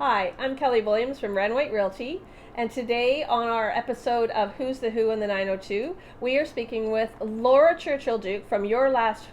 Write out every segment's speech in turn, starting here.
Hi, I'm Kelly Williams from Red and White Realty, and today on our episode of Who's the Who in the 902, we are speaking with Laura Churchill Duke from Your Last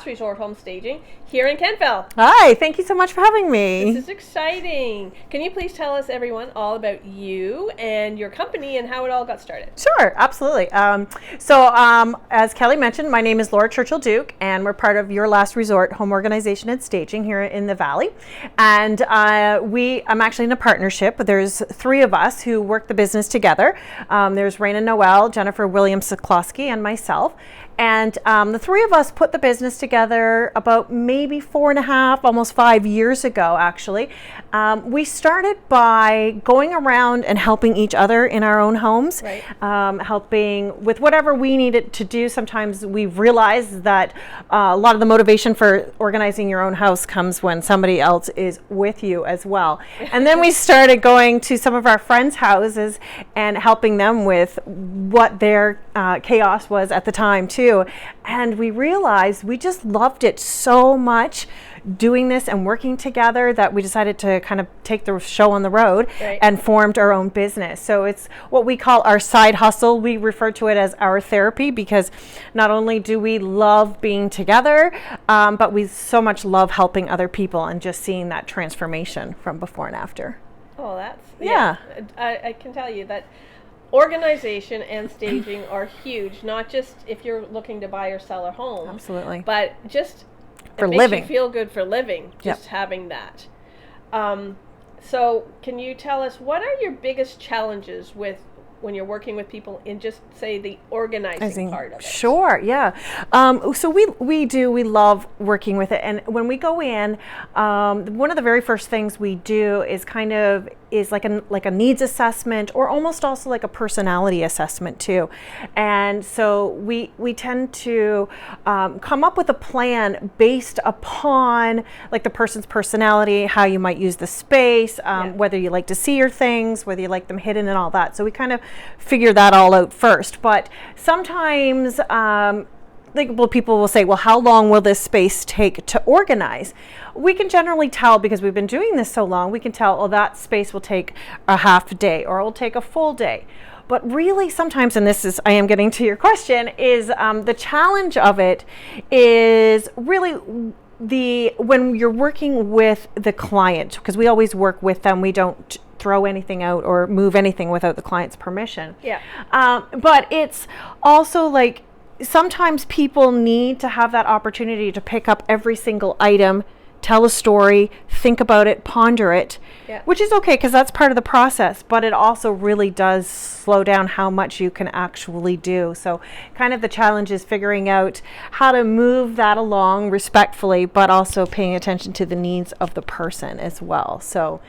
Resort Home Staging here in Kentville. Hi, thank you so much for having me. This is exciting. Can you please tell us, everyone, all about you and your company and how it all got started? Sure, absolutely. As Kelly mentioned, my name is Laura Churchill Duke, and we're part of Your Last Resort Home Organization and Staging here in the Valley. And I'm actually in a partnership. There's three of us who work the business together. There's Raina Noel, Jennifer Williams-Siklosky, and myself. And the three of us put the business together about maybe 4.5, almost 5 years ago, actually. We started by going around and helping each other in our own homes, right. Helping with whatever we needed to do. Sometimes we've realized that a lot of the motivation for organizing your own house comes when somebody else is with you as well. And then we started going to some of our friends' houses and helping them with what their chaos was at the time, too. And we realized we just loved it so much doing this and working together that we decided to kind of take the show on the road, right, and formed our own business. So it's what we call our side hustle. We refer to it as our therapy because not only do we love being together, but we so much love helping other people and just seeing that transformation from before and after. Oh, yeah. I can tell you that organization and staging are huge, not just if you're looking to buy or sell a home. Absolutely. But just for it living. Makes you feel good for living, just having that. So can you tell us, what are your biggest challenges with when you're working with people in just, say, the organizing part of it? Sure, yeah. So we love working with it. And when we go in, one of the very first things we do is like a needs assessment, or almost also like a personality assessment too. And so we tend to come up with a plan based upon like the person's personality, how you might use the space, whether you like to see your things, whether you like them hidden and all that. So we kind of figure that all out first. But sometimes people will say, well, how long will this space take to organize? We can generally tell, because we've been doing this so long, we can tell, that space will take a half a day or it will take a full day. But really sometimes, and I am getting to your question, is the challenge of it is really when you're working with the client, because we always work with them, we don't throw anything out or move anything without the client's permission. Yeah. But it's also like sometimes people need to have that opportunity to pick up every single item, tell a story, think about it, ponder it, which is okay because that's part of the process, but it also really does slow down how much you can actually do. So kind of the challenge is figuring out how to move that along respectfully, but also paying attention to the needs of the person as well. So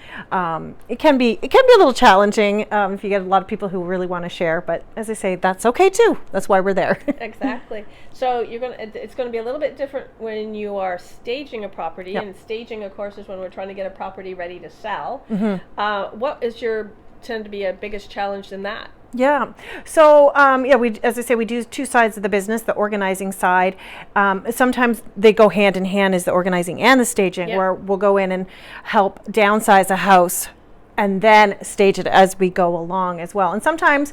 it can be a little challenging if you get a lot of people who really want to share, but as I say, that's okay too. That's why we're there. Exactly. So it's going to be a little bit different when you are staging a property, and staging, of course, is when we're trying to get a property ready to sell. Mm-hmm. What is tend to be a biggest challenge in that? Yeah. So, as I say, we do two sides of the business, the organizing side. Sometimes they go hand in hand, as the organizing and the staging, where we'll go in and help downsize a house and then stage it as we go along as well. And sometimes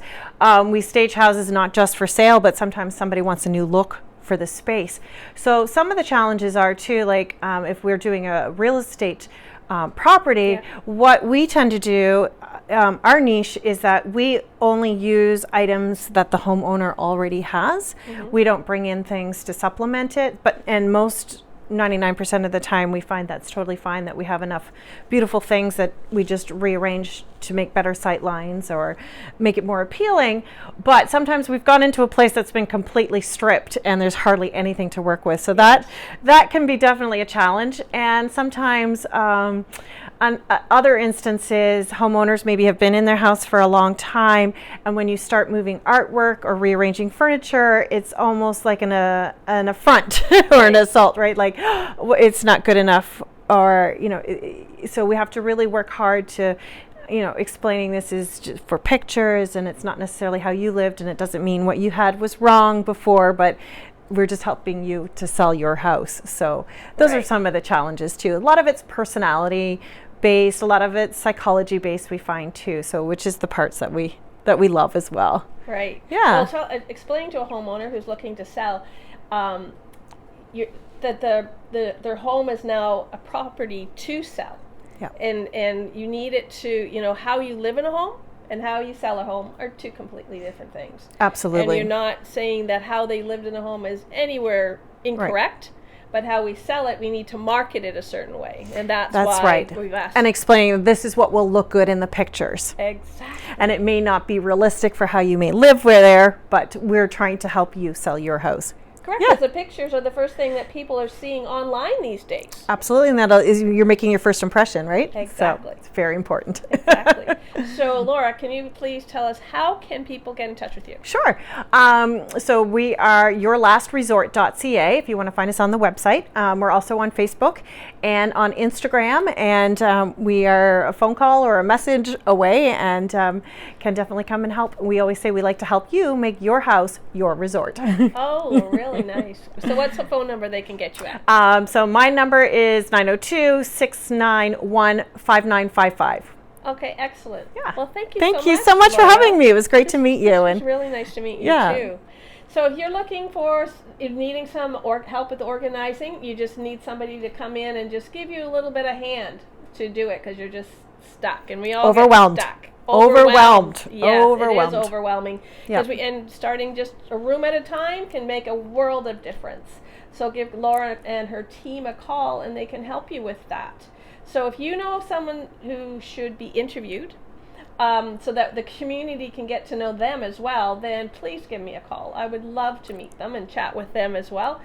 we stage houses not just for sale, but sometimes somebody wants a new look for the space. So some of the challenges are too, like if we're doing a real estate property, what we tend to do, our niche is that we only use items that the homeowner already has. Mm-hmm. We don't bring in things to supplement it, and most 99% of the time we find that's totally fine, that we have enough beautiful things that we just rearrange to make better sight lines or make it more appealing. But sometimes we've gone into a place that's been completely stripped and there's hardly anything to work with. So that can be definitely a challenge. And sometimes on other instances, homeowners maybe have been in their house for a long time, and when you start moving artwork or rearranging furniture, it's almost like an affront or an assault, right? Like, it's not good enough, or so we have to really work hard to explaining this is just for pictures, and it's not necessarily how you lived, and it doesn't mean what you had was wrong before, but we're just helping you to sell your house. So those are some of the challenges too. A lot of it's personality based, a lot of it's psychology based, we find too. So which is the parts that we love as well. Right. Yeah. Well, explain to a homeowner who's looking to sell that their home is now a property to sell. Yeah. And you need it to, how you live in a home and how you sell a home are two completely different things. Absolutely. And you're not saying that how they lived in a home is anywhere incorrect, but how we sell it, we need to market it a certain way. And that's why we've asked. And explaining this is what will look good in the pictures. Exactly. And it may not be realistic for how you may live there, but we're trying to help you sell your house. Correct, because the pictures are the first thing that people are seeing online these days. Absolutely, and that is you're making your first impression, right? Exactly. So it's very important. Exactly. So, Laura, can you please tell us how can people get in touch with you? Sure. So we are yourlastresort.ca if you want to find us on the website. We're also on Facebook and on Instagram, and we are a phone call or a message away, and can definitely come and help. We always say we like to help you make your house your resort. Oh, really nice. So what's the phone number they can get you at? So my number is 902-691-5955. Okay, excellent. Yeah. Well, thank you so much for Laura. having me. It was great to meet you. It's really nice to meet you too. So if you're looking for, if needing some help with organizing, you just need somebody to come in and just give you a little bit of hand to do it because you're just stuck, and we all overwhelmed. Get stuck. Overwhelmed. Yes, overwhelmed. It is overwhelming. Because and starting just a room at a time can make a world of difference. So give Laura and her team a call, and they can help you with that. So if you know of someone who should be interviewed, so that the community can get to know them as well, then please give me a call. I would love to meet them and chat with them as well.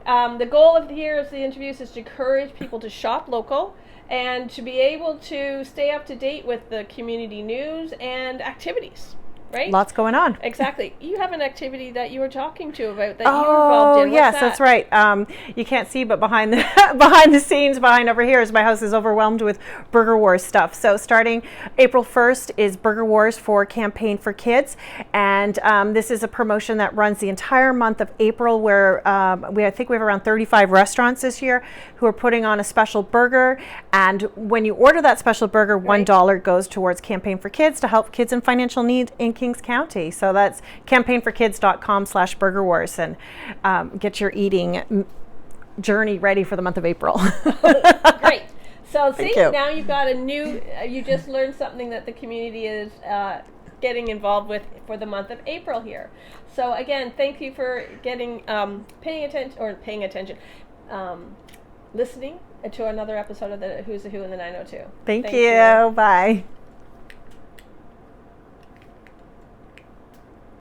The goal of the interviews is to encourage people to shop local and to be able to stay up to date with the community news and activities. Right? Lots going on. Exactly. You have an activity that you were talking to about that you were involved in. Oh, yes, that's right. You can't see, but behind the scenes, behind over here, is my house is overwhelmed with Burger Wars stuff. So starting April 1st is Burger Wars for Campaign for Kids, and this is a promotion that runs the entire month of April, where I think we have around 35 restaurants this year who are putting on a special burger, and when you order that special burger, $1 goes towards Campaign for Kids to help kids in financial need in Kings County. So that's campaignforkids.com/Burger Wars, and get your eating journey ready for the month of April. Great. So see, now you've got you just learned something that the community is getting involved with for the month of April here. So again, thank you for paying attention, listening to another episode of the Who's the Who in the 902. Thank you. Bye.